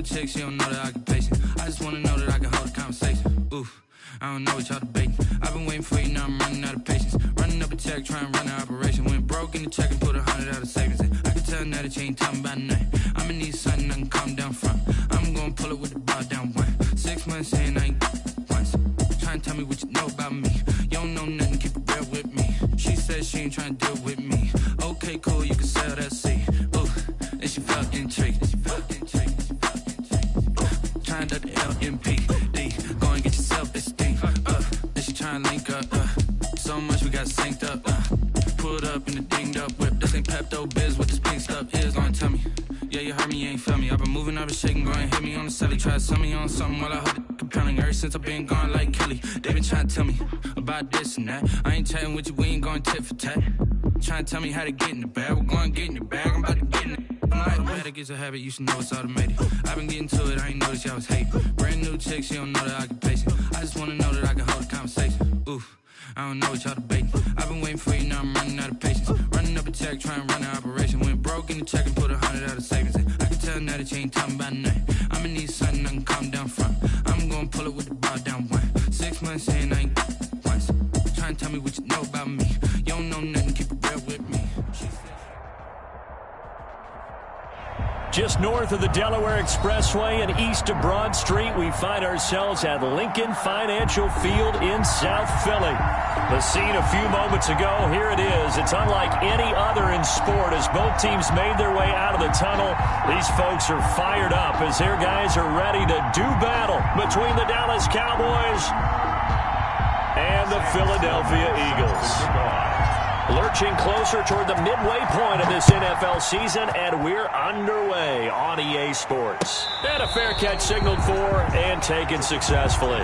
a chick, she don't know the occupation. I just wanna know that I can hold a conversation. Oof, I don't know what y'all debating. I've been waiting for you, now I'm running out of patience. Running up a check, trying to run an operation. Went broke in the check and put 100 out of savings in. I can tell now that you ain't talking about nothing. I'ma need something I can calm down from. I'm gonna pull it with the bar down one. 6 months saying I ain't once. Trying to tell me what you know about me. You don't know nothing, keep it real with me. She said she ain't trying to deal with me. Okay, cool, you can sell that seat. Ooh, and she felt intrigued. Trying to duck the LMPD. Go and get your self-esteem. Then she trying to link up. So much we got synced up. Pulled up in the dinged up whip. This ain't Pepto-Biz, what this pink stuff is. Gonna tell me. Yeah, you heard me, you ain't feel me. I've been moving, I've been shaking, go and hit me on the celly. Try to sell me on something while I hold it compelling. Ever since I've been gone like Kelly, they been trying to tell me about this and that. I ain't chatting with you, we ain't going tit for tat. Trying to tell me how to get in the bag. We're going to get in your bag, I'm about to get in it. I'm like, automatic is a habit, you should know it's automated. I've been getting to it, I ain't noticed y'all was hating. Brand new chick, she don't know the occupation. I just wanna know that I can hold a conversation. Oof, I don't know what y'all debating. I've been waiting for you, now I'm running out of patience. Running up a check, trying to run an operation. Went broke in the check and put 100 out of savings in. I can tell now that you ain't talking about nothing. I'ma need something I can calm down from. I'm gonna pull it with the bar down one. 6 months saying I ain't once. Trying to tell me what you know about me. You don't know nothing, keep it real with me. Just north of the Delaware Expressway and east of Broad Street, we find ourselves at Lincoln Financial Field in South Philly. The scene a few moments ago, here it is. It's unlike any other in sport as both teams made their way out of the tunnel. These folks are fired up as their guys are ready to do battle between the Dallas Cowboys and the Philadelphia Eagles. Lurching closer toward the midway point of this NFL season, and we're underway on EA Sports. And a fair catch signaled for and taken successfully.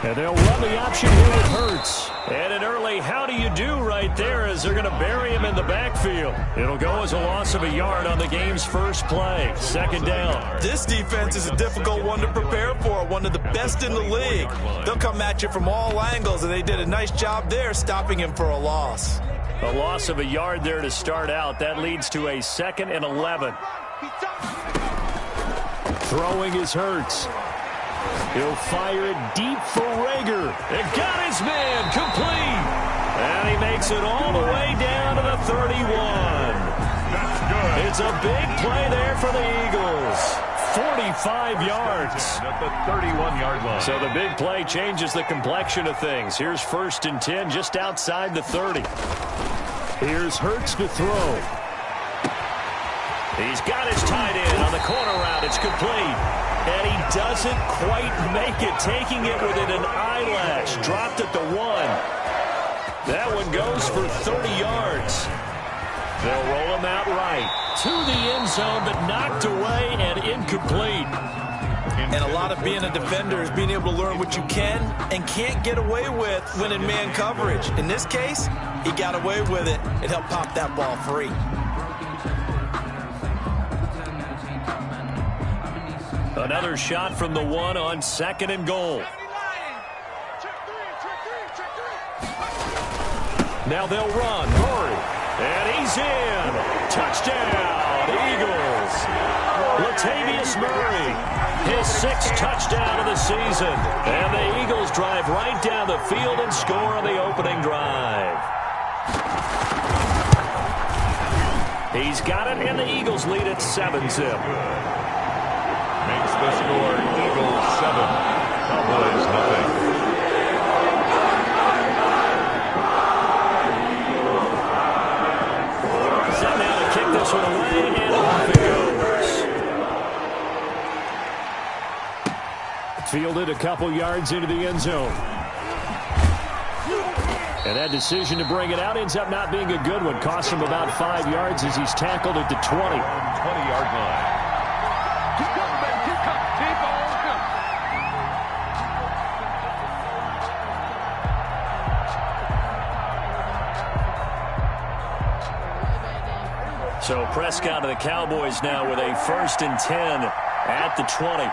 And they'll run the option here with Hurts. And an early how do you do right there as they're going to bury him in the backfield. It'll go as a loss of a yard on the game's first play. Second down. This defense is a difficult one to prepare for, one of the best in the league. They'll come at you from all angles, and they did a nice job there stopping him for a loss. A loss of a yard there to start out. That leads to a 2nd and 11. Throwing is Hurts. He'll fire it deep for Rager. It got his man complete. And he makes it all the way down to the 31. That's good. It's a big play there for the Eagles. 45 yards. At the 31-yard line. So the big play changes the complexion of things. Here's 1st and 10 just outside the 30. Here's Hurts to throw. He's got his tight end on the corner route. It's complete. And he doesn't quite make it, taking it within an eyelash. Dropped at the 1. That one goes for 30 yards. They'll roll him out right to the end zone, but knocked away and incomplete. And a lot of being a defender is being able to learn what you can and can't get away with when in man coverage. In this case, he got away with it. It helped pop that ball free. Another shot from the 1 on 2nd and goal. Now they'll run. Murray. And he's in. Touchdown, Eagles. Latavius Murray. His 6th touchdown of the season. And the Eagles drive right down the field and score on the opening drive. He's got it, and the Eagles lead at 7-zip. Makes the score Eagles 7, Cowboys nothing. Set now to kick this one away, and off it goes. Fielded a couple yards into the end zone. And that decision to bring it out ends up not being a good one. Costs him about 5 yards as he's tackled at the 20. 20-yard line. So Prescott of the Cowboys now with a 1st and 10 at the 20.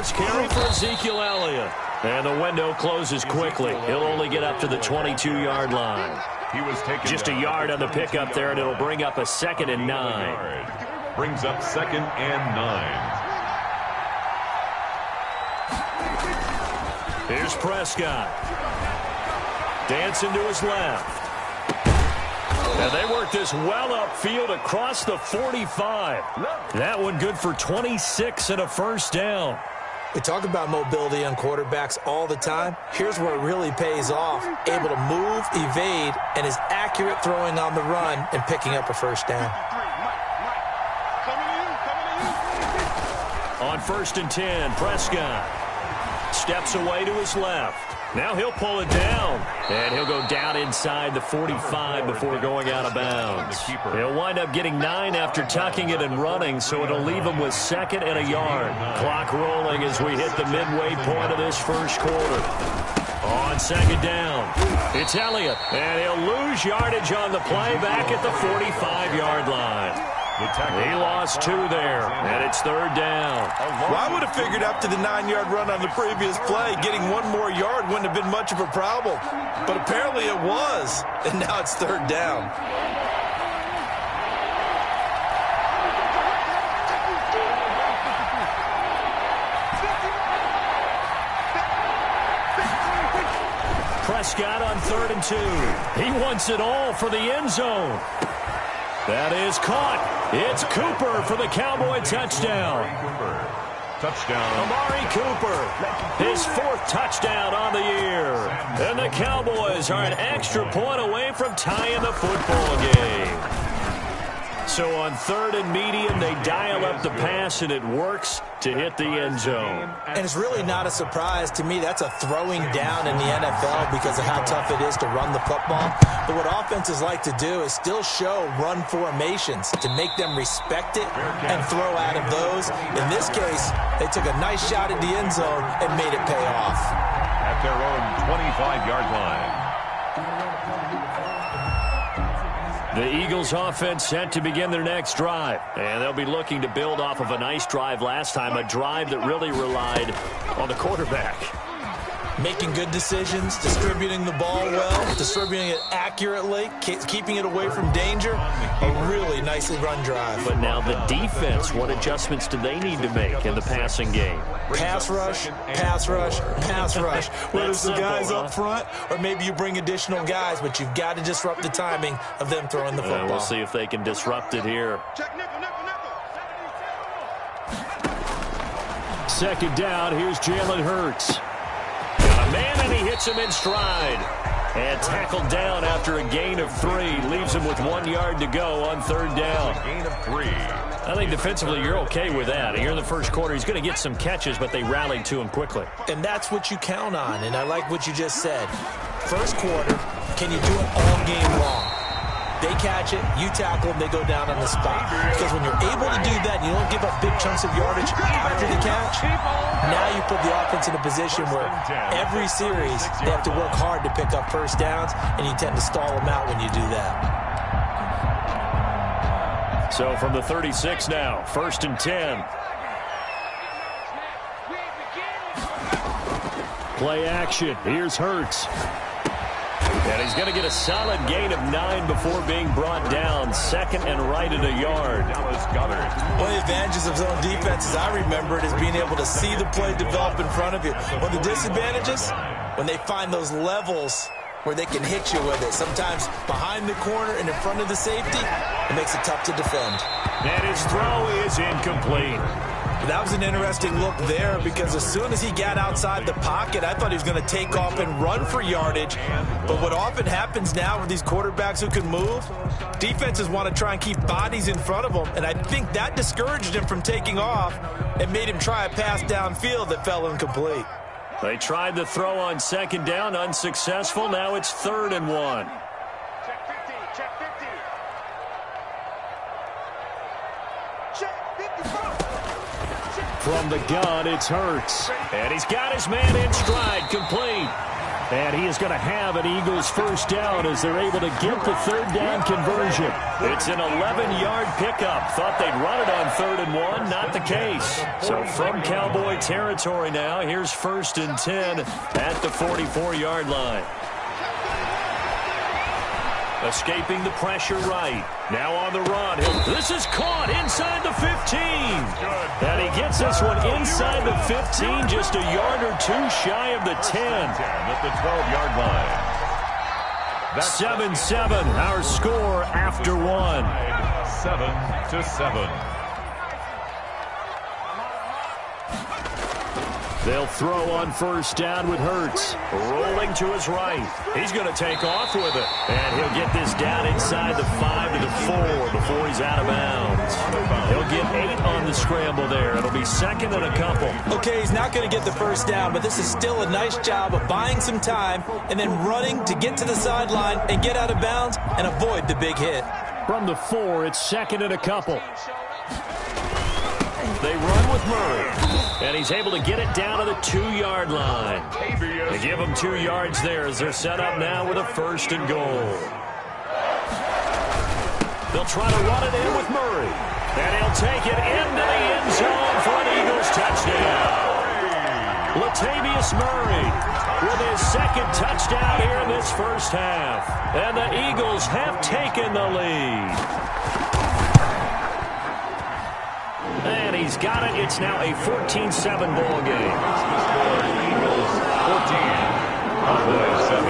first carry for Ezekiel Elliott. And the window closes quickly. He'll only get up to the 22-yard line. He was taken just a yard on the pickup there, and it'll bring up a 2nd and 9. Brings up 2nd and 9. Here's Prescott. Dancing to his left. And they work this well upfield across the 45. That one good for 26 and a first down. We talk about mobility on quarterbacks all the time. Here's where it really pays off. Able to move, evade, and is accurate throwing on the run and picking up a first down. On 1st and 10, Prescott steps away to his left. Now he'll pull it down, and he'll go down inside the 45 before going out of bounds. He'll wind up getting 9 after tucking it and running, so it'll leave him with 2nd and a yard. Clock rolling as we hit the midway point of this first quarter. On 2nd down, it's Elliott, and he'll lose yardage on the play back at the 45-yard line. He lost 2 there, and it's 3rd down. Well, I would have figured after the 9-yard run on the previous play, getting 1 more yard wouldn't have been much of a problem. But apparently it was, and now it's 3rd down. Prescott on 3rd and 2. He wants it all for the end zone. That is caught. It's Cooper for the Cowboy touchdown. Touchdown. Amari Cooper, his 4th touchdown on the year. And the Cowboys are an extra point away from tying the football game. So on 3rd and medium, they dial up the pass, and it works to hit the end zone. And it's really not a surprise to me. That's a throwing down in the NFL because of how tough it is to run the football. But what offenses like to do is still show run formations to make them respect it and throw out of those. In this case, they took a nice shot at the end zone and made it pay off. At their own 25-yard line. The Eagles offense set to begin their next drive, and they'll be looking to build off of a nice drive last time, a drive that really relied on the quarterback. Making good decisions, distributing the ball well, distributing it accurately, keeping it away from danger. A really nicely run drive. But now the defense, what adjustments do they need to make in the passing game? Pass rush, pass rush, pass rush. Whether it's the guys up front or maybe you bring additional guys, but you've got to disrupt the timing of them throwing the football. We'll see if they can disrupt it here. 2nd down, here's Jalen Hurts. Got a man, and he hits him in stride. And tackled down after a gain of 3. Leaves him with 1 yard to go on 3rd down. Gain of 3. I think defensively you're okay with that. Here in the first quarter, he's going to get some catches, but they rallied to him quickly. And that's what you count on, and I like what you just said. First quarter, can you do it all game long? They catch it, you tackle them, they go down on the spot. Because when you're able to do that, and you don't give up big chunks of yardage after the catch, now you put the offense in a position where every series they have to work hard to pick up first downs, and you tend to stall them out when you do that. So from the 36 now, 1st and 10. Play action. Here's Hurts. And he's going to get a solid gain of 9 before being brought down. 2nd and right at a yard. One of the advantages of zone defense, as I remember it, is being able to see the play develop in front of you. One of the disadvantages, when they find those levels where they can hit you with it. Sometimes behind the corner and in front of the safety, it makes it tough to defend. And his throw is incomplete. That was an interesting look there because as soon as he got outside the pocket, I thought he was going to take off and run for yardage. But what often happens now with these quarterbacks who can move, defenses want to try and keep bodies in front of them. And I think that discouraged him from taking off and made him try a pass downfield that fell incomplete. They tried the throw on 2nd down, unsuccessful. Now it's 3rd and 1. From the gun, it's Hurts. And he's got his man in stride, complete. And he is going to have an Eagles first down as they're able to get the third down conversion. It's an 11-yard pickup. Thought they'd run it on 3rd and 1. Not the case. So from Cowboy territory now, here's 1st and 10 at the 44-yard line. Escaping the pressure right. Now on the run. This is caught inside the 15. And he gets this one inside the 15, just a yard or two shy of the 10. At the 12-yard line. 7-7, our score after 1. 7-7. They'll throw on first down with Hurts. Rolling to his right. He's going to take off with it. And he'll get this down inside the 5 to the 4 before he's out of bounds. He'll get 8 on the scramble there. It'll be 2nd and a couple. Okay, he's not going to get the first down, but this is still a nice job of buying some time and then running to get to the sideline and get out of bounds and avoid the big hit. From the 4, it's 2nd and a couple. They run with Murray, and he's able to get it down to the 2-yard line. They give him 2 yards there as they're set up now with a 1st and goal. They'll try to run it in with Murray, and he'll take it into the end zone for an Eagles touchdown. Latavius Murray with his 2nd touchdown here in this first half, and the Eagles have taken the lead. And he's got it. It's now a 14-7 ball game. Eagles 14. Cowboys 7.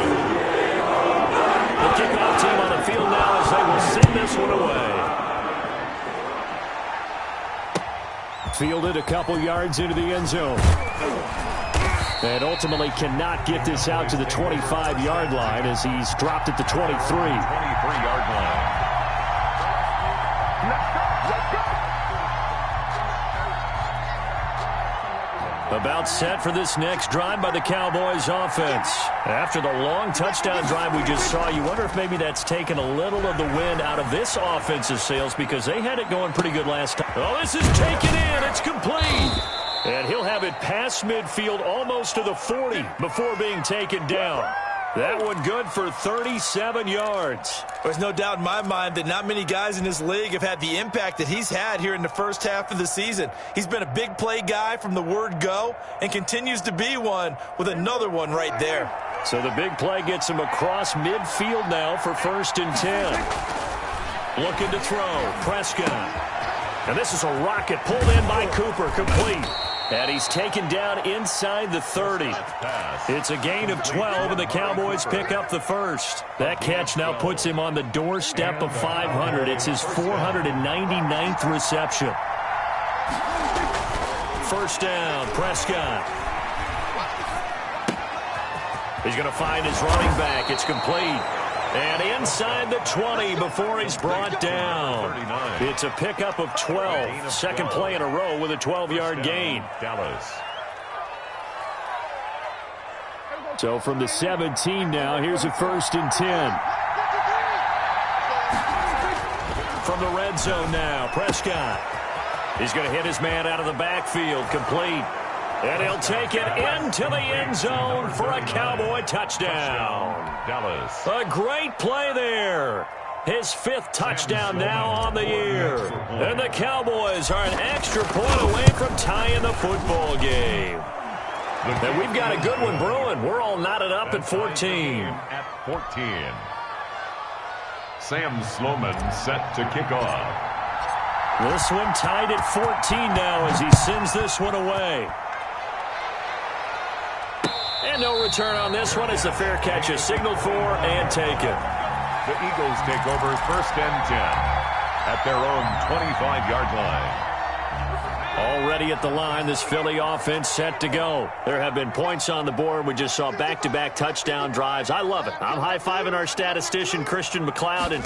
The kickoff team on the field now as they will send this one away. Fielded a couple yards into the end zone. And ultimately cannot get this out to the 25-yard line as he's dropped at the 23. 23-yard line. About set for this next drive by the Cowboys offense. After the long touchdown drive we just saw, you wonder if maybe that's taken a little of the wind out of this offensive sails because they had it going pretty good last time. Oh, this is taken in. It's complete. And he'll have it past midfield almost to the 40 before being taken down. That one good for 37 yards. There's no doubt in my mind that not many guys in this league have had the impact that he's had here in the first half of the season. He's been a big play guy from the word go and continues to be one with another one right there. So the big play gets him across midfield now for 1st and 10. Looking to throw. Prescott. And this is a rocket pulled in by Cooper. Complete. And he's taken down inside the 30. It's a gain of 12, and the Cowboys pick up the first. That catch now puts him on the doorstep of 500. It's his 499th reception. First down, Prescott. He's going to find his running back. It's complete. And inside the 20 before he's brought down. It's a pickup of 12. Second play in a row with a 12-yard gain. Dallas. So from the 17 now, here's a 1st and 10. From the red zone now, Prescott. He's going to hit his man out of the backfield. Complete. And he'll take it into the end zone for a Cowboy touchdown. Dallas. A great play there. His 5th touchdown now on the year. And the Cowboys are an extra point away from tying the football game. And we've got a good one brewing. We're all knotted up at 14. At 14. Sam Sloman set to kick off. This one tied at 14 now as he sends this one away. And no return on this one as the fair catch is signaled for and taken. The Eagles take over 1st and 10 at their own 25-yard line. Already at the line, this Philly offense set to go. There have been points on the board. We just saw back-to-back touchdown drives. I love it. I'm high-fiving our statistician, Christian McLeod, and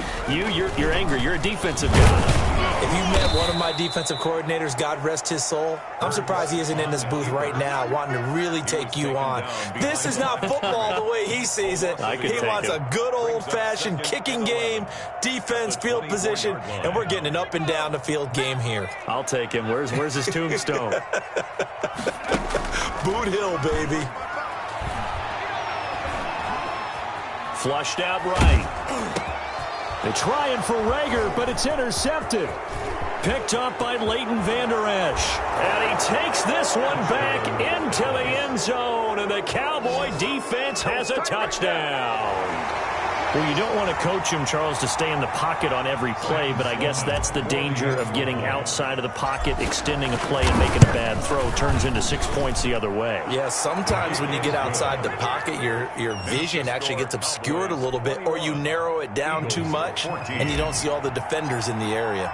you're angry. You're a defensive guy. If you met one of my defensive coordinators, God rest his soul, I'm surprised he isn't in this booth right now wanting to really take you on. This is not football the way he sees it. He wants a good old-fashioned kicking game, defense, field position, and we're getting an up-and-down-the-field game here. I'll take him. Where's his tombstone? Boot Hill, baby. Flushed out right. They're trying for Rager, but it's intercepted. Picked up by Leighton Vander Esch. And he takes this one back into the end zone, and the Cowboy defense has a touchdown. Well, you don't want to coach him, Charles, to stay in the pocket on every play, but I guess that's the danger of getting outside of the pocket, extending a play, and making a bad throw. Turns into 6 points the other way. Yeah, sometimes when you get outside the pocket, your vision actually gets obscured a little bit, or you narrow it down too much, and you don't see all the defenders in the area.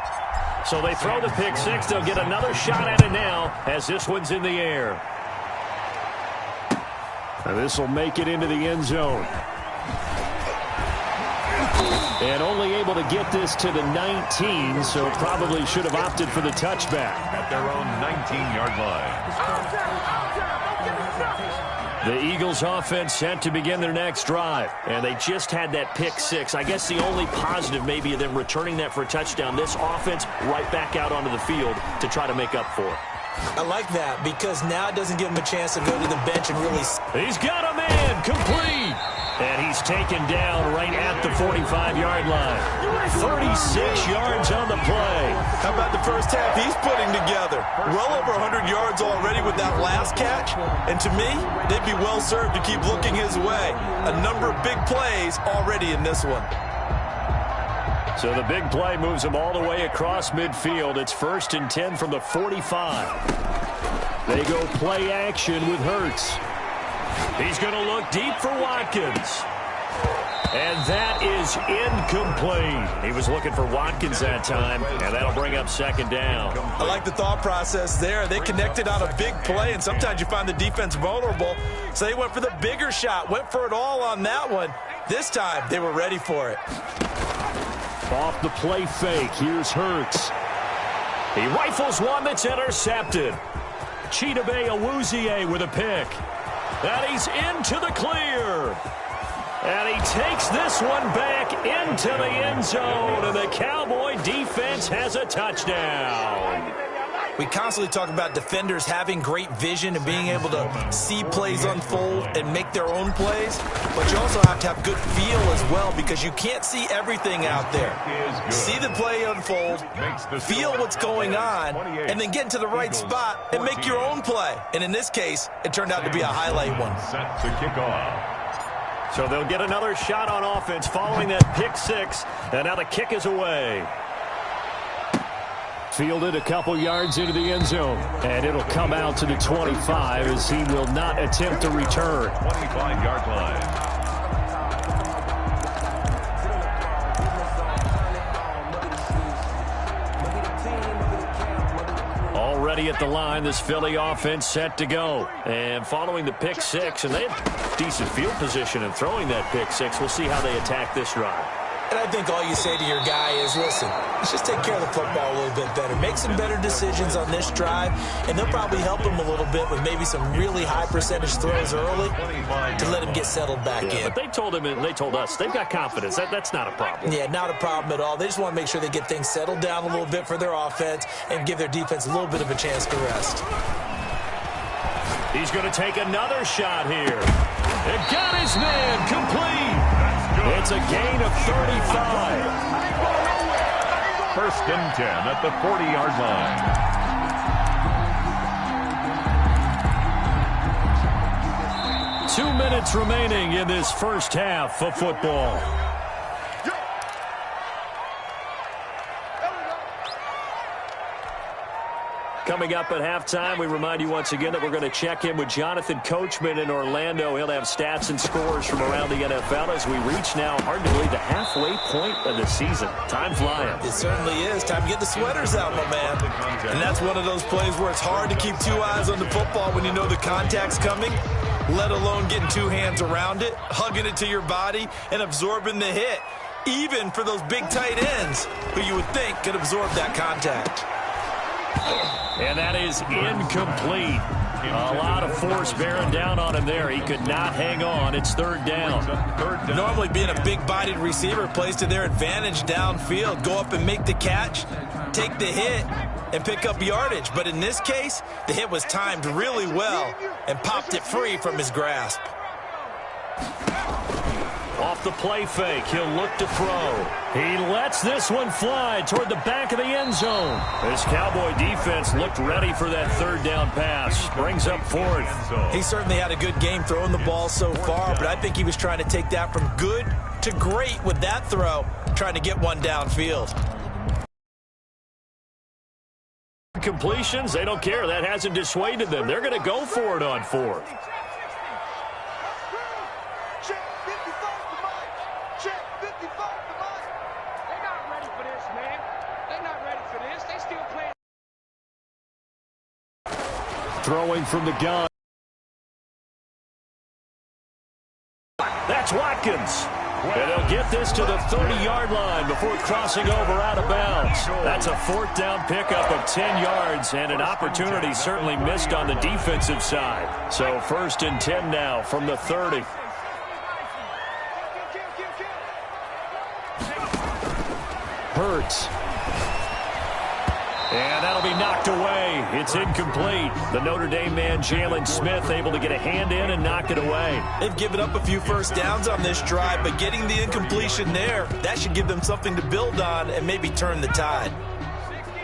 So they throw the pick six. They'll get another shot at it now as this one's in the air. And this will make it into the end zone. And only able to get this to the 19, so probably should have opted for the touchback. At their own 19-yard line. The Eagles offense set to begin their next drive. And they just had that pick six. I guess the only positive maybe of them returning that for a touchdown. This offense right back out onto the field to try to make up for it. I like that because now it doesn't give him a chance to go to the bench and really... He's got a man complete. And he's taken down right at the 45-yard line. 36 yards on the play. How about the first half he's putting together? Well over 100 yards already with that last catch. And to me, they'd be well served to keep looking his way. A number of big plays already in this one. So the big play moves them all the way across midfield. It's 1st and 10 from the 45. They go play action with Hurts. He's going to look deep for Watkins. And that is incomplete. He was looking for Watkins that time, and that'll bring up 2nd down. I like the thought process there. They connected on a big play, and sometimes you find the defense vulnerable. So they went for the bigger shot, went for it all on that one. This time, they were ready for it. Off the play fake, here's Hurts. He rifles one that's intercepted. Chidobe Awuzie with a pick. And he's into the clear. And he takes this one back into the end zone. And the Cowboy defense has a touchdown. We constantly talk about defenders having great vision and being able to see plays unfold and make their own plays. But you also have to have good feel as well because you can't see everything out there. See the play unfold, feel what's going on, and then get into the right spot and make your own play. And in this case, it turned out to be a highlight one. Set to kick off. So they'll get another shot on offense following that pick six. And now the kick is away. Fielded a couple yards into the end zone. And it'll come out to the 25 as he will not attempt to return. 25-yard line. Already at the line, this Philly offense set to go. And following the pick six, and they have decent field position in throwing that pick six. We'll see how they attack this drive. And I think all you say to your guy is, listen, let's just take care of the football a little bit better. Make some better decisions on this drive, and they'll probably help him a little bit with maybe some really high percentage throws early to let him get settled back in. But they told him and they told us they've got confidence. That's not a problem. Yeah, not a problem at all. They just want to make sure they get things settled down a little bit for their offense and give their defense a little bit of a chance to rest. He's going to take another shot here. It got his man complete. It's a gain of 35. 1st and 10 at the 40-yard line. 2 minutes remaining in this first half of football. Coming up at halftime, we remind you once again that we're going to check in with Jonathan Coachman in Orlando. He'll have stats and scores from around the NFL as we reach now, hard to believe, the halfway point of the season. Time flying. It certainly is. Time to get the sweaters out, my man. And that's one of those plays where it's hard to keep two eyes on the football when you know the contact's coming, let alone getting two hands around it, hugging it to your body, and absorbing the hit, even for those big tight ends who you would think could absorb that contact. And that is incomplete. A lot of force bearing down on him there. He could not hang on. It's 3rd down. Normally being a big-bodied receiver plays to their advantage downfield. Go up and make the catch, take the hit, and pick up yardage. But in this case, the hit was timed really well and popped it free from his grasp. Off the play fake, he'll look to throw. He lets this one fly toward the back of the end zone. This Cowboy defense looked ready for that third down pass. Brings up fourth. He certainly had a good game throwing the ball so far, but I think he was trying to take that from good to great with that throw, trying to get one downfield. Completions, they don't care. That hasn't dissuaded them. They're going to go for it on fourth. Throwing from the gun. That's Watkins. And he'll get this to the 30-yard line before crossing over out of bounds. That's a fourth down pickup of 10 yards and an opportunity certainly missed on the defensive side. So 1st and 10 now from the 30. Hurts. And that'll be knocked away. It's incomplete. The Notre Dame man, Jalen Smith, able to get a hand in and knock it away. They've given up a few first downs on this drive, but getting the incompletion there, that should give them something to build on and maybe turn the tide.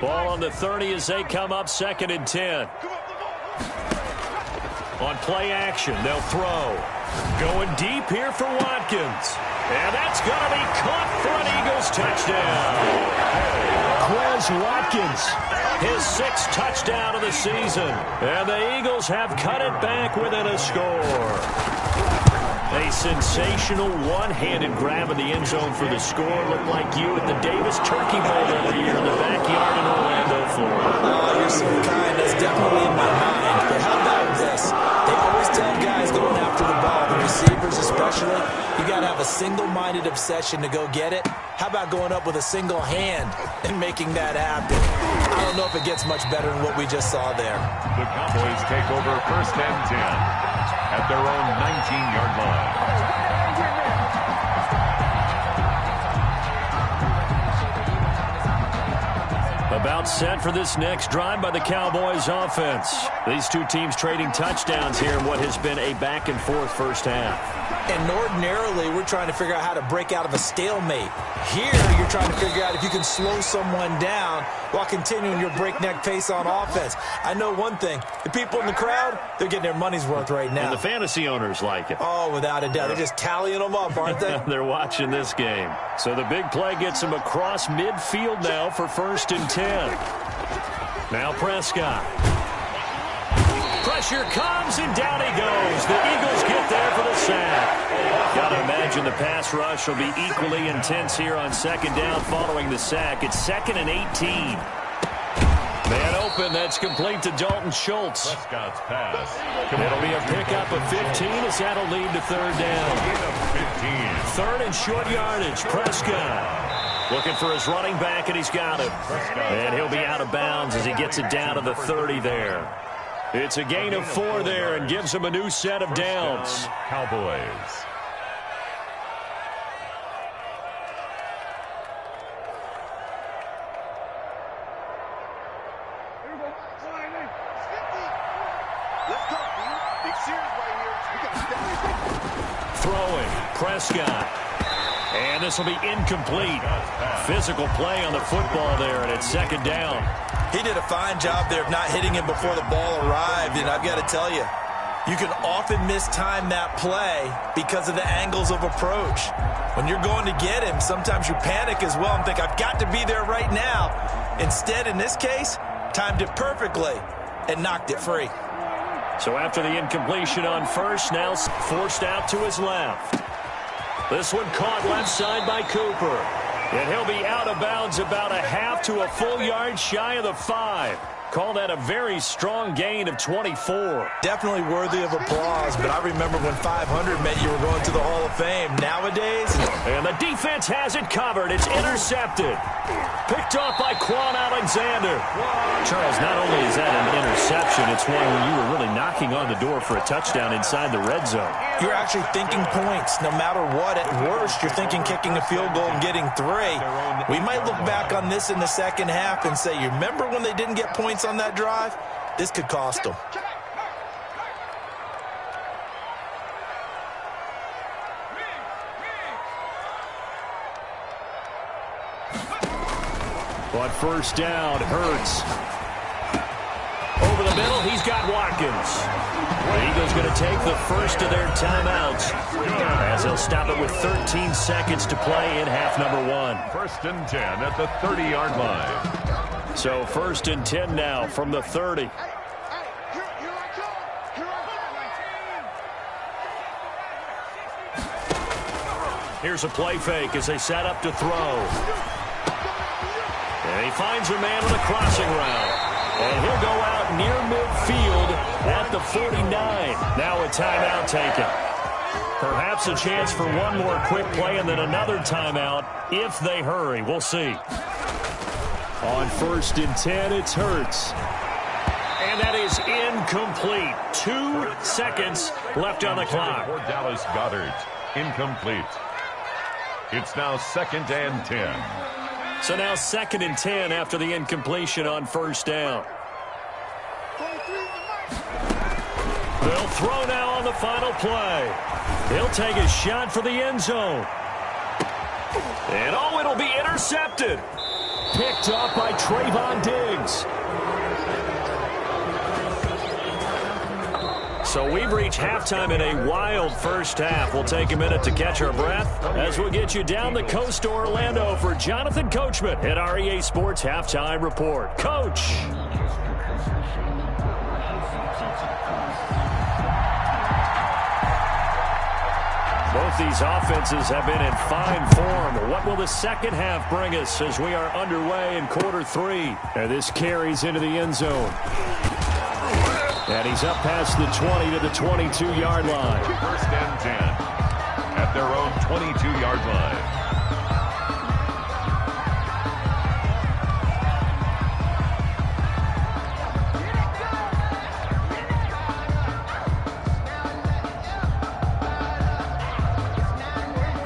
Ball on the 30 as they come up 2nd and 10. On play action, they'll throw. Going deep here for Watkins. And that's going to be caught for an Eagles touchdown. Quez Watkins, his 6th touchdown of the season. And the Eagles have cut it back within a score. A sensational one-handed grab in the end zone for the score. Looked like you at the Davis Turkey Bowl every year in the backyard in Orlando, Florida. Oh, you're so kind. That's definitely in my mind. But how about this? They always tell guys going after the ball, the receivers especially, you got to have a single-minded obsession to go get it. How about going up with a single hand and making that happen? I don't know if it gets much better than what we just saw there. The Cowboys take over 1st and 10 at their own 19-yard line. About set for this next drive by the Cowboys offense. These two teams trading touchdowns here in what has been a back-and-forth first half. And ordinarily, we're trying to figure out how to break out of a stalemate. Here, you're trying to figure out if you can slow someone down while continuing your breakneck pace on offense. I know one thing. The people in the crowd, they're getting their money's worth right now. And the fantasy owners like it. Oh, without a doubt. They're just tallying them up, aren't they? They're watching this game. So the big play gets them across midfield now for 1st and 10. Now Prescott. Pressure comes, and down he goes. The Eagles get there for the sack. Got to imagine the pass rush will be equally intense here on 2nd down following the sack. It's 2nd and 18. Man open, that's complete to Dalton Schultz. Prescott's pass. It'll be a pickup of 15 as that'll lead to 3rd down. 3rd and short yardage, Prescott. Looking for his running back, and he's got it. And he'll be out of bounds as he gets it down to the 30 there. It's a gain of 4 there and gives him a new set of downs. Cowboys. Throwing, Prescott. And this will be incomplete. Physical play on the football there, and it's 2nd down. He did a fine job there of not hitting him before the ball arrived, and I've got to tell you, you can often mistime that play because of the angles of approach. When you're going to get him, sometimes you panic as well and think, I've got to be there right now. Instead, in this case, timed it perfectly and knocked it free. So after the incompletion on first, now forced out to his left. This one caught left side by Cooper. And he'll be out of bounds about a half to a full yard shy of the 5. Call that a very strong gain of 24. Definitely worthy of applause, but I remember when 500 meant you were going to the Hall of Fame. Nowadays... And the defense has it covered. It's intercepted. Picked off by Quan Alexander. Charles, not only is that an interception, it's one where you were really knocking on the door for a touchdown inside the red zone. You're actually thinking points. No matter what, at worst, you're thinking kicking a field goal and getting 3. We might look back on this in the second half and say, you remember when they didn't get points on that drive? This could cost them. On first down, Hurts. Over the middle, he's got Watkins. The Eagles going to take the first of their timeouts as they'll stop it with 13 seconds to play in half number 1. First and 10 at the 30-yard line. So first and 10 now from the 30. Here's a play fake as they set up to throw. And he finds a man on a crossing route. And he'll go out near midfield at the 49. Now a timeout taken. Perhaps a chance for one more quick play and then another timeout if they hurry. We'll see. On first and 10, it's Hurts. And that is incomplete. 2 seconds left on the clock. For Dallas Goedert, incomplete. It's now second and 10. So now second and 10 after the incompletion on first down. They'll throw now on the final play. He'll take a shot for the end zone. And oh, it'll be intercepted. Picked up by Trayvon Diggs. So we've reached halftime in a wild first half. We'll take a minute to catch our breath as we'll get you down the coast to Orlando for Jonathan Coachman at our EA Sports Halftime Report. Coach. Both these offenses have been in fine form. What will the second half bring us as we are underway in quarter 3? And this carries into the end zone. And he's up past the 20 to the 22-yard line. First and 10 at their own 22-yard line.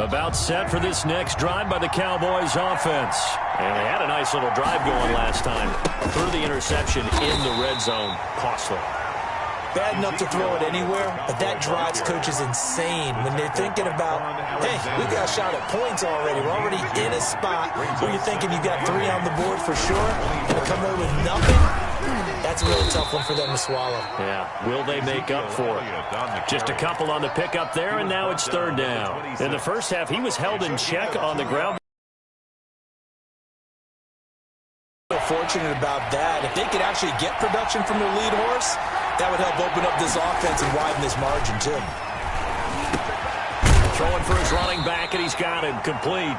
About set for this next drive by the Cowboys offense. And they had a nice little drive going last time. Threw the interception in the red zone. Costly. Bad enough to throw it anywhere, but that drives coaches insane when they're thinking about, hey, we got a shot at points already. We're already in a spot where you're thinking you got 3 on the board for sure, and to come away with nothing, that's a really tough one for them to swallow. Yeah, will they make up for it? Just a couple on the pickup there, and now it's third down. In the first half, he was held in check on the ground. Fortunate about that. If they could actually get production from their lead horse, that would help open up this offense and widen this margin too. Throwing for his running back, and he's got him complete.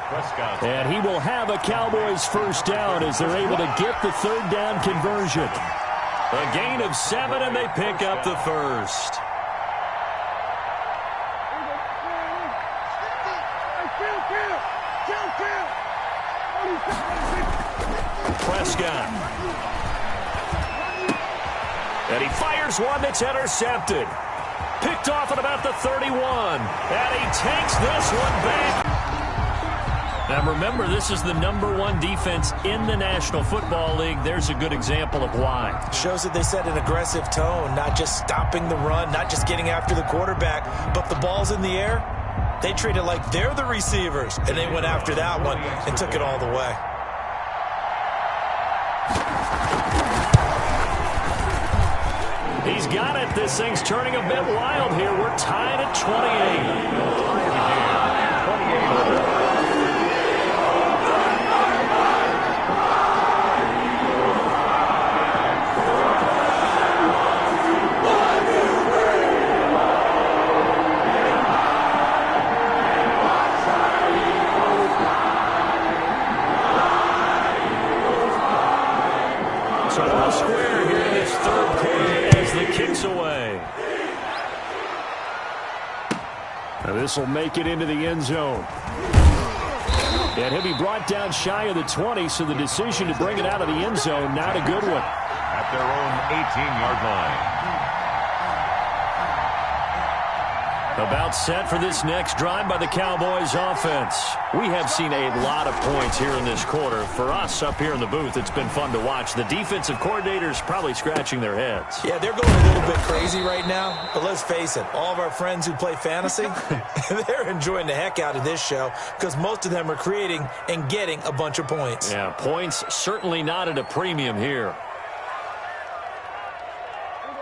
And he will have a Cowboys first down as they're able to get the third down conversion. A gain of 7, and they pick up the first. Prescott. And he fires one that's intercepted. Picked off at about the 31. And he takes this one back. Now remember, this is the #1 defense in the National Football League. There's a good example of why. Shows that they set an aggressive tone, not just stopping the run, not just getting after the quarterback, but the ball's in the air. They treat it like they're the receivers, and they went after that one and took it all the way. He's got it. This thing's turning a bit wild here. We're tied at 28. So all square here in this third quarter as the kick's away. Now this will make it into the end zone. And he'll be brought down shy of the 20, so the decision to bring it out of the end zone, not a good one. At their own 18-yard line. About set for this next drive by the Cowboys offense. We have seen a lot of points here in this quarter. For us up here in the booth, it's been fun to watch. The defensive coordinators probably scratching their heads. Yeah, they're going a little bit crazy. crazy right now, but let's face it, all of our friends who play fantasy, they're enjoying the heck out of this show because most of them are creating and getting a bunch of points. Yeah, points certainly not at a premium here.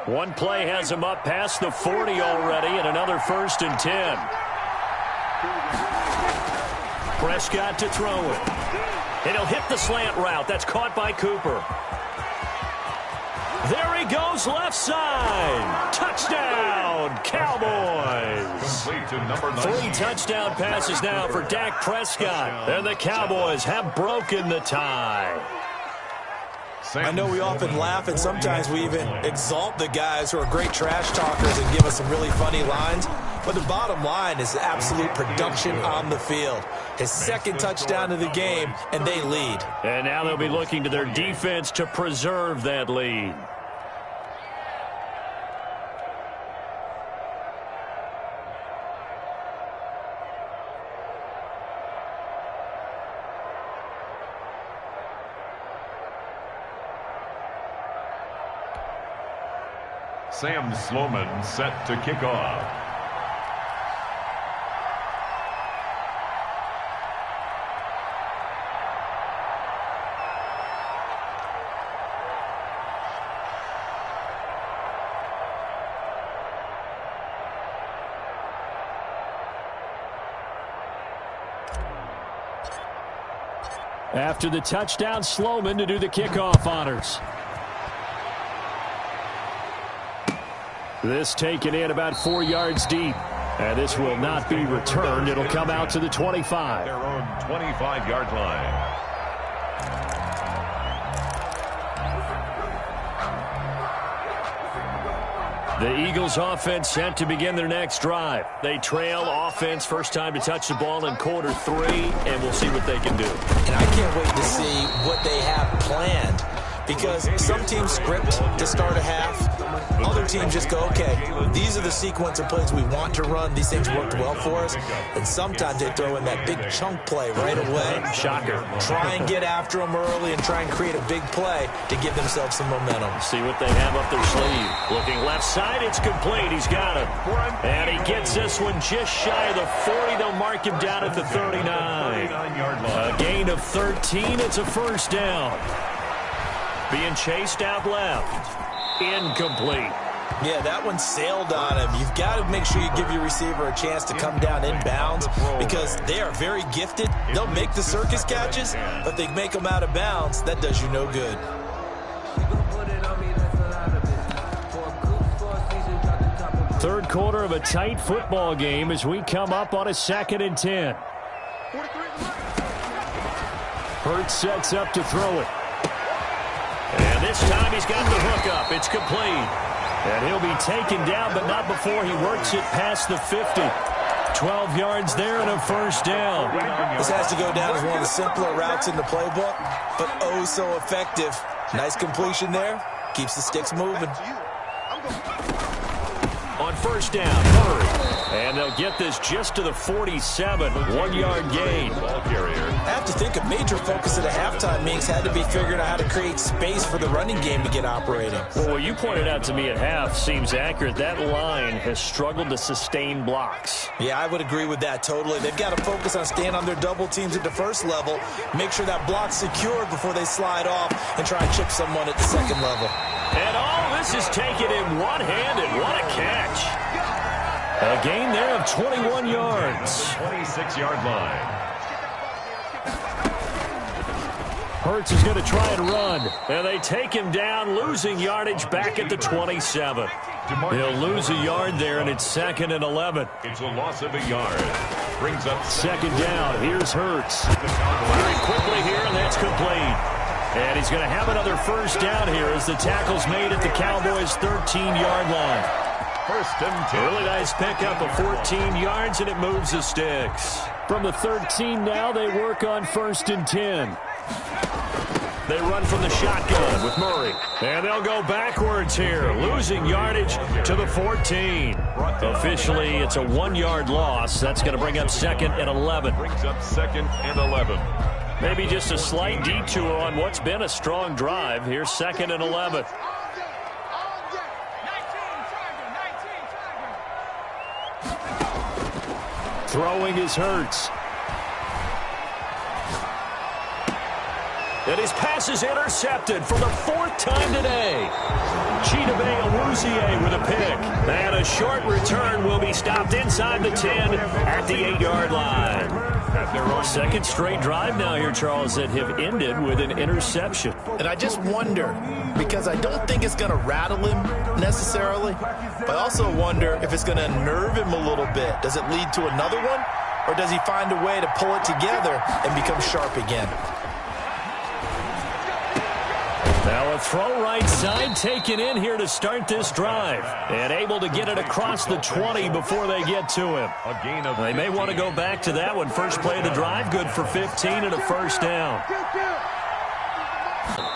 One play has him up past the 40 already, and another 1st and 10. Prescott to throw it. And he'll hit the slant route. That's caught by Cooper. There he goes, left side. Touchdown, Cowboys. Complete to number 9. 3 touchdown passes now for Dak Prescott. And the Cowboys have broken the tie. I know we often laugh, and sometimes we even exalt the guys who are great trash talkers and give us some really funny lines. But the bottom line is absolute production on the field. His 2nd touchdown of the game, and they lead. And now they'll be looking to their defense to preserve that lead. Sam Sloman set to kick off. After the touchdown, Sloman to do the kickoff honors. This taken in about 4 yards deep. And this will not be returned. It'll come out to the 25. Their own 25-yard line. The Eagles offense set to begin their next drive. They trail offense, first time to touch the ball in quarter 3, and we'll see what they can do. And I can't wait to see what they have planned, because some teams script to start a half. Other teams just go, okay, these are the sequence of plays we want to run. These things worked well for us. And sometimes they throw in that big chunk play right away. Shocker. Try and get after them early and try and create a big play to give themselves some momentum. See what they have up their sleeve. Looking left side, it's complete. He's got it. And he gets this one just shy of the 40. They'll mark him down at the 39. A gain of 13. It's a first down. Being chased out left. Incomplete. Yeah, that one sailed on him. You've got to make sure you give your receiver a chance to come down inbounds because they are very gifted. They'll make the circus catches, but they make them out of bounds. That does you no good. Third quarter of a tight football game as we come up on a 2nd and 10. Hurts sets up to throw it. And this time he's got the hook up. It's complete. And he'll be taken down, but not before he works it past the 50. 12 yards there and a first down. This has to go down as one of the simpler routes in the playbook, but oh so effective. Nice completion there. Keeps the sticks moving. On first down, Murray. And they'll get this just to the 47. 1-yard gain. Ball carrier. I have to think a major focus of the halftime meetings had to be figuring out how to create space for the running game to get operating. Well, what you pointed out to me at half seems accurate. That line has struggled to sustain blocks. Yeah, I would agree with that totally. They've got to focus on staying on their double teams at the first level, make sure that block's secured before they slide off, and try and chip someone at the second level. And all this is taken in one-handed. What a catch. A gain there of 21 yards. 26-yard line. Hurts is going to try and run. And they take him down, losing yardage back at the 27. He'll lose a yard there, and it's 2nd and 11. It's a loss of a yard. Brings up 2nd down. Here's Hurts. Very quickly here, and that's complete. And he's going to have another first down here as the tackle's made at the Cowboys' 13-yard line. First and 10. Really nice pickup of 14 yards, and it moves the sticks. From the 13 now, they work on 1st and 10. They run from the shotgun with Murray. And they'll go backwards here, losing yardage to the 14. Officially, it's a 1-yard loss. That's going to bring up 2nd and 11. Brings up 2nd and 11. Maybe just a slight detour on what's been a strong drive. Here's 2nd and 11. Throwing is Hurts. And his pass is intercepted for the 4th time today. Chidobe Awuzie with a pick. And a short return will be stopped inside the 10 at the 8-yard line. Second straight drive now here, Charles, that have ended with an interception. And I just wonder, because I don't think it's going to rattle him necessarily, but I also wonder if it's going to unnerve him a little bit. Does it lead to another one, or does he find a way to pull it together and become sharp again? Now a throw right side taken in here to start this drive. And able to get it across the 20 before they get to him. They may want to go back to that one. First play of the drive, good for 15 and a first down.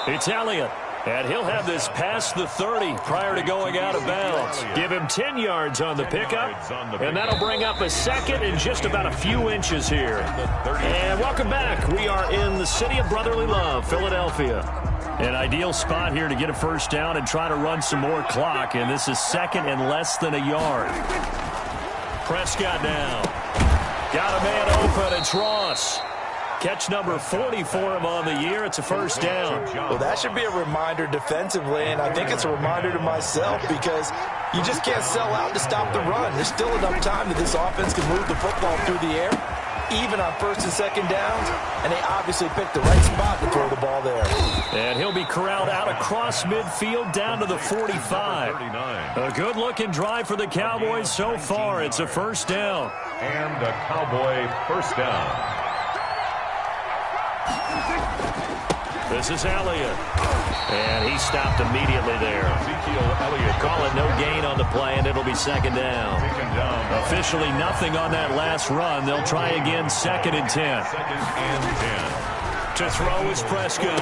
It's Elliott. And he'll have this past the 30 prior to going out of bounds. Give him 10 yards on the pickup. And that'll bring up a second and just about a few inches here. And welcome back. We are in the city of brotherly love, Philadelphia. An ideal spot here to get a first down and try to run some more clock. And this is second and less than a yard. Prescott now. Got a man open. It's Ross. Catch number 40 for him on the year. It's a first down. Well, that should be a reminder defensively, and I think it's a reminder to myself because you just can't sell out to stop the run. There's still enough time that this offense can move the football through the air, even on first and second downs, and they obviously picked the right spot to throw the ball there. And he'll be corralled out across midfield down to the 45. A good-looking drive for the Cowboys so far. It's a first down. And a Cowboy first down. This is Elliott. And he stopped immediately there. Call it no gain on the play, and it'll be second down. Officially nothing on that last run. They'll try again, second and 10. To throw is Prescott.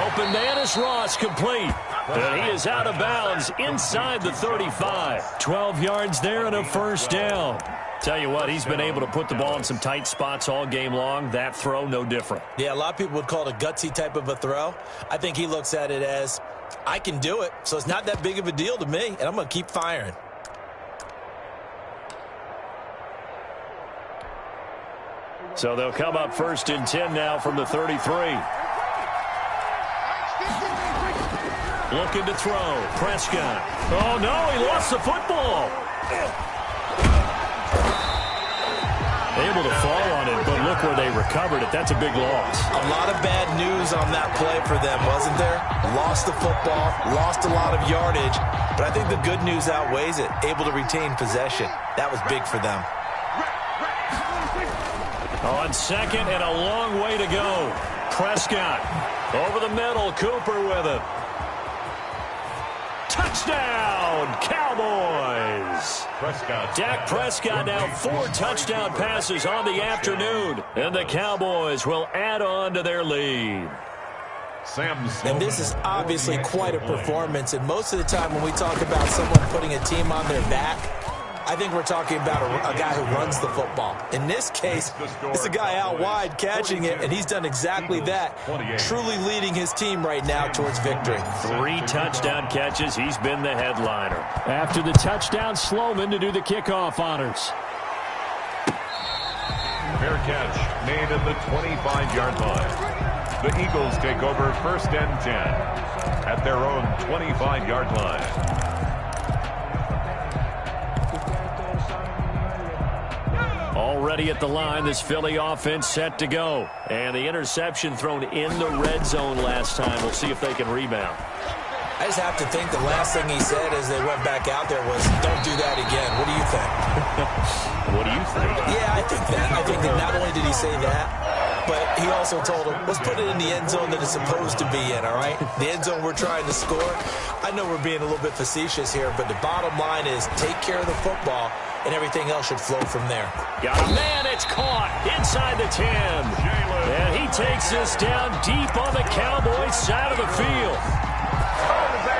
Open man is Ross, complete. And he is out of bounds inside the 35. 12 yards there and a first down. Tell you what, he's been able to put the ball in some tight spots all game long. That throw, no different. Yeah, a lot of people would call it a gutsy type of a throw. I think he looks at it as, I can do it, so it's not that big of a deal to me, and I'm going to keep firing. So they'll come up first and 10 now from the 33. Looking to throw. Prescott. Oh, no, he lost the football. Able to fall on it, but look where they recovered it. That's a big loss. A lot of bad news on that play for them, wasn't there? Lost the football, lost a lot of yardage, but I think the good news outweighs it. Able to retain possession. That was big for them. On second and a long way to go. Prescott over the middle. Cooper with it. Touchdown, Cowboys. Dak Prescott now 4 touchdown passes on the afternoon. And the Cowboys will add on to their lead. And this is obviously quite a performance. And most of the time when we talk about someone putting a team on their back, I think we're talking about a guy who runs the football. In this case, it's a guy out wide catching it, and he's done exactly that, truly leading his team right now towards victory. 3 touchdown catches. He's been the headliner. After the touchdown, Sloman to do the kickoff honors. Fair catch made at the 25-yard line. The Eagles take over first and 10 at their own 25-yard line. Already at the line, this Philly offense set to go. And the interception thrown in the red zone last time. We'll see if they can rebound. I just have to think the last thing he said as they went back out there was, don't do that again. What do you think? What do you think? Yeah, I think that. I think that not only did he say that, but he also told him, let's put it in the end zone that it's supposed to be in, all right? The end zone we're trying to score. I know we're being a little bit facetious here, but the bottom line is take care of the football, and everything else should flow from there. Got a man, it's caught inside the 10. And he takes this down deep on the Cowboys side of the field.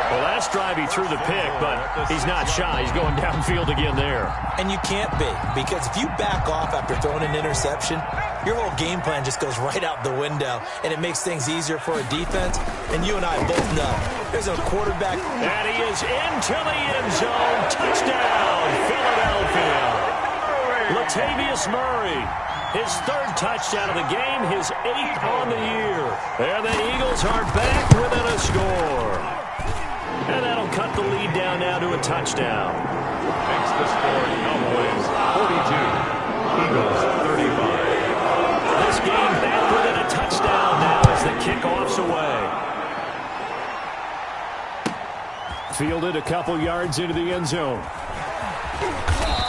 Well, last drive he threw the pick, but he's not shy. He's going downfield again there. And you can't be, because if you back off after throwing an interception, your whole game plan just goes right out the window, and it makes things easier for a defense. And you and I both know there's a quarterback. And he is into the end zone. Touchdown, Philadelphia. Latavius Murray. His third touchdown of the game, his 8th on the year. And the Eagles are back within a score. And that'll cut the lead down now to a touchdown. Makes the score Cowboys 42, Eagles 35. This game back within a touchdown now as the kickoff's away. Fielded a couple yards into the end zone.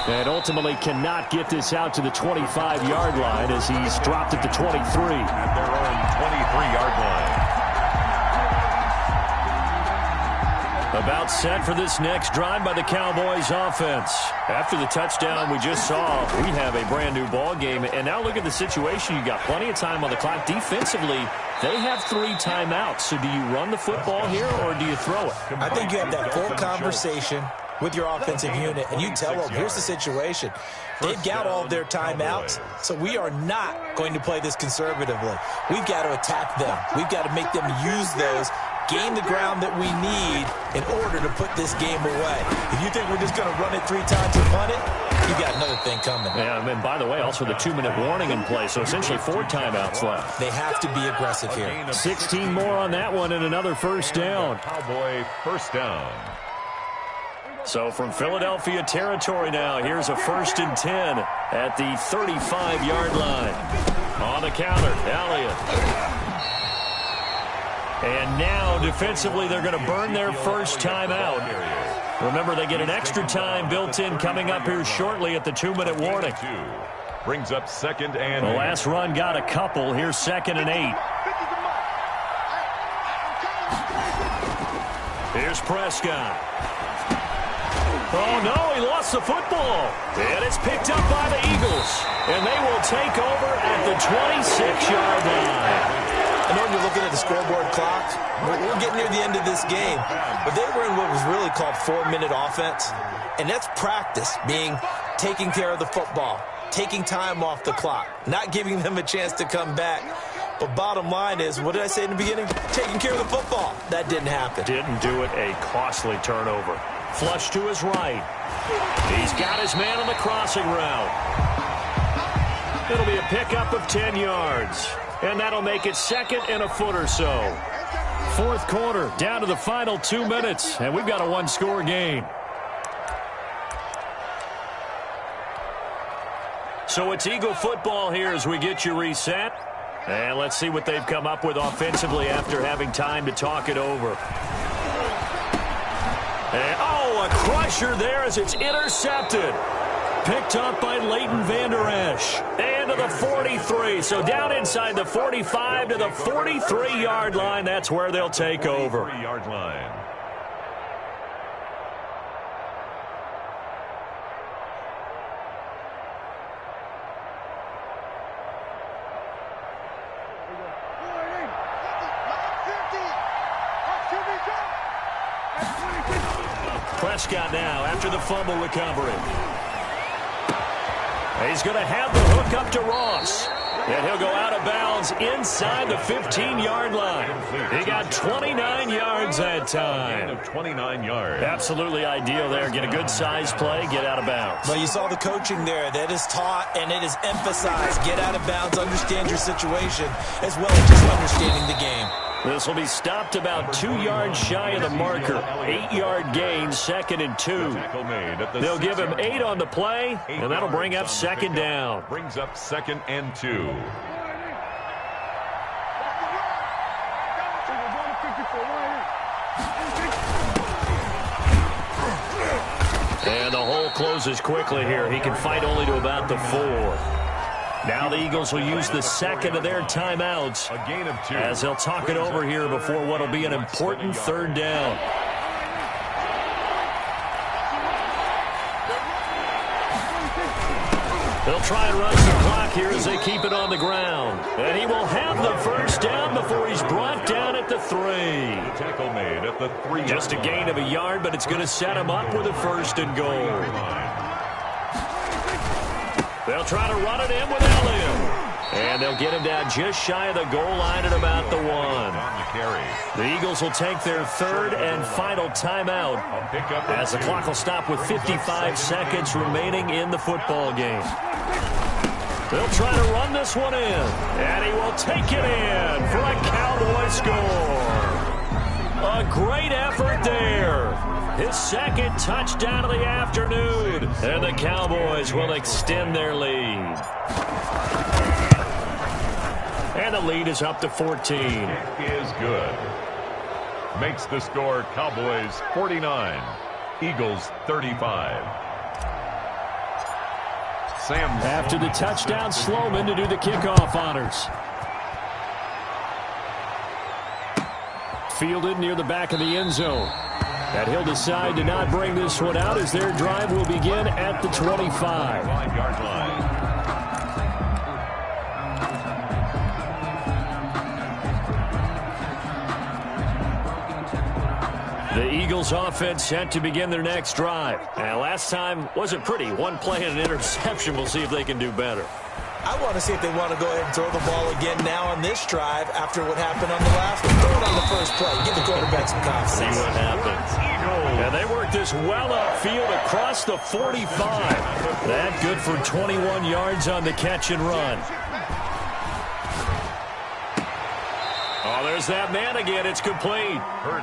And ultimately cannot get this out to the 25-yard line as he's dropped at the 23. At their own 23-yard line. About set for this next drive by the Cowboys offense. After the touchdown we just saw, we have a brand new ball game. And now look at the situation. You got plenty of time on the clock. Defensively, they have 3 timeouts. So do you run the football here or do you throw it? I think you have that full conversation with your offensive unit, and you tell them, here's the situation. They've got all of their timeouts, so we are not going to play this conservatively. We've got to attack them. We've got to make them use those, gain the ground that we need in order to put this game away. If you think we're just going to run it 3 times and punt it, you got another thing coming. Yeah, and by the way, also the 2-minute warning in play, so essentially 4 timeouts left. They have to be aggressive here. 16 more on that one and another first down. Cowboy first down. So from Philadelphia territory now, here's a 1st and 10 at the 35-yard line. On the counter, Elliott. And now defensively they're going to burn their first time out. Remember, they get an extra time built in coming up here shortly at the 2-minute warning. Brings up 2nd and The last run got a couple. Here's 2nd and 8. Here's Prescott. Oh, no, he lost the football. And it's picked up by the Eagles. And they will take over at the 26-yard line. I know you're looking at the scoreboard clock. We're getting near the end of this game. But they were in what was really called 4-minute offense. And that's practice, being taking care of the football, taking time off the clock, not giving them a chance to come back. But bottom line is, what did I say in the beginning? Taking care of the football. That didn't happen. Didn't do it. A costly turnover. Flush to his right. He's got his man on the crossing route. It'll be a pickup of 10 yards. And that'll make it 2nd and a foot or so. 4th quarter, down to the final 2 minutes. And we've got a 1-score game. So it's Eagle football here as we get you reset. And let's see what they've come up with offensively after having time to talk it over. And, a crusher there as it's intercepted. Picked up by Leighton Vander Esch. And to the 43. So down inside the 45 to the 43-yard line. That's where they'll take over. 43-yard line. Prescott now after the fumble recovery. He's going to have the hook up to Ross. And he'll go out of bounds inside the 15-yard line. He got 29 yards that time. Gain of 29 yards. Absolutely ideal there. Get a good size play, get out of bounds. Well, you saw the coaching there. That is taught and it is emphasized. Get out of bounds, understand your situation, as well as just understanding the game. This will be stopped about 2 yards shy of the marker. 8-yard gain, 2nd and 2. They'll give him 8 on the play, and that'll bring up 2nd down. Brings up 2nd and 2. And the hole closes quickly here. He can fight only to about the 4. Now the Eagles will use the 2nd of their timeouts A gain of 2. as they'll talk it over here before what will be an important 3rd down. They'll try and run some clock here as they keep it on the ground. And he will have the first down before he's brought down at the 3. The tackle made at the 3. Just a gain of a yard, but it's going to set him up with a 1st and goal. They'll try to run it in with Elliott. And they'll get him down just shy of the goal line at about the 1. The Eagles will take their third and final timeout as the clock will stop with 55 seconds remaining in the football game. They'll try to run this one in, and he will take it in for a Cowboy score. A great effort there. His second touchdown of the afternoon, and the Cowboys will extend their lead. And the lead is up to 14. Is good. Makes the score Cowboys 49, Eagles 35. After the touchdown, Sloman to do the kickoff honors. Fielded near the back of the end zone. And he'll decide to not bring this one out as their drive will begin at the 25. 5-yard line. The Eagles offense set to begin their next drive. And last time wasn't pretty. One play and an interception. We'll see if they can do better. I want to see if they want to go ahead and throw the ball again now on this drive after what happened on the last one. Throw it on the first play. Give the quarterback some confidence. See what happens. And they work this well upfield across the 45. That good for 21 yards on the catch and run. Oh, there's that man again. It's complete.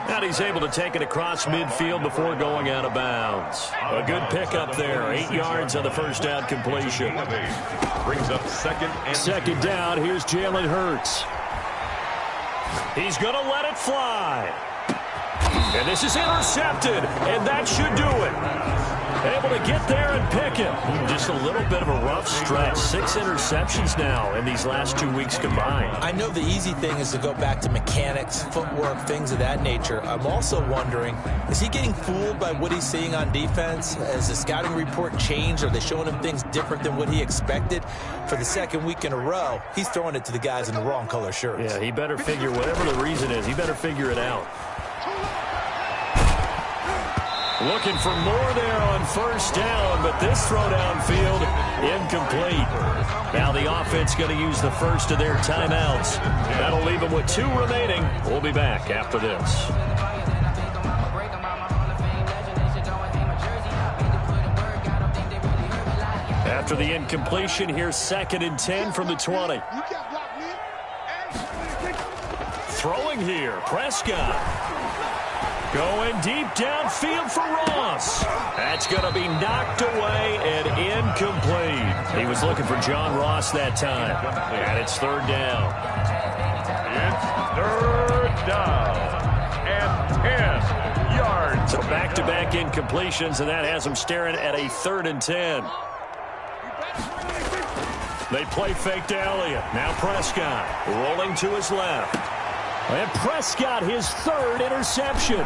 And he's able to take it across midfield before going out of bounds. A good pickup there. 8 yards on the first down completion. Brings up second down. Here's Jalen Hurts. He's going to let it fly. And this is intercepted. And that should do it. Able to get there and pick it. Just a little bit of a rough stretch. 6 interceptions now in these last 2 weeks combined. I know the easy thing is to go back to mechanics, footwork, things of that nature. I'm also wondering, is he getting fooled by what he's seeing on defense? Has the scouting report changed? Are they showing him things different than what he expected? For the second week in a row, he's throwing it to the guys in the wrong color shirts. Yeah, he better figure, whatever the reason is, he better figure it out. Looking for more there on first down, but this throw downfield, incomplete. Now the offense going to use the first of their timeouts. That'll leave them with 2 remaining. We'll be back after this. After the incompletion, here's 2nd and 10 from the 20. Throwing here, Prescott. Going deep downfield for Ross. That's going to be knocked away and incomplete. He was looking for John Ross that time. And it's 3rd down. It's 3rd down and 10 yards. So back-to-back incompletions, and that has them staring at a 3rd and 10. They play fake to Elliott. Now Prescott rolling to his left. And Prescott, his 3rd interception.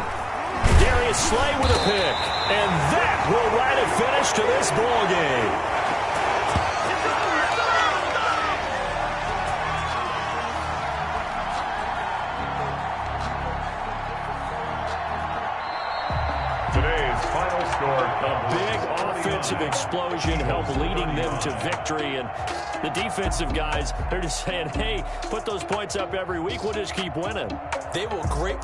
Darius Slay with a pick. And that will write a finish to this ball game. Today's final score. A big offensive explosion helped leading them to victory. And the defensive guys, they're just saying, hey, put those points up every week. We'll just keep winning. They will great.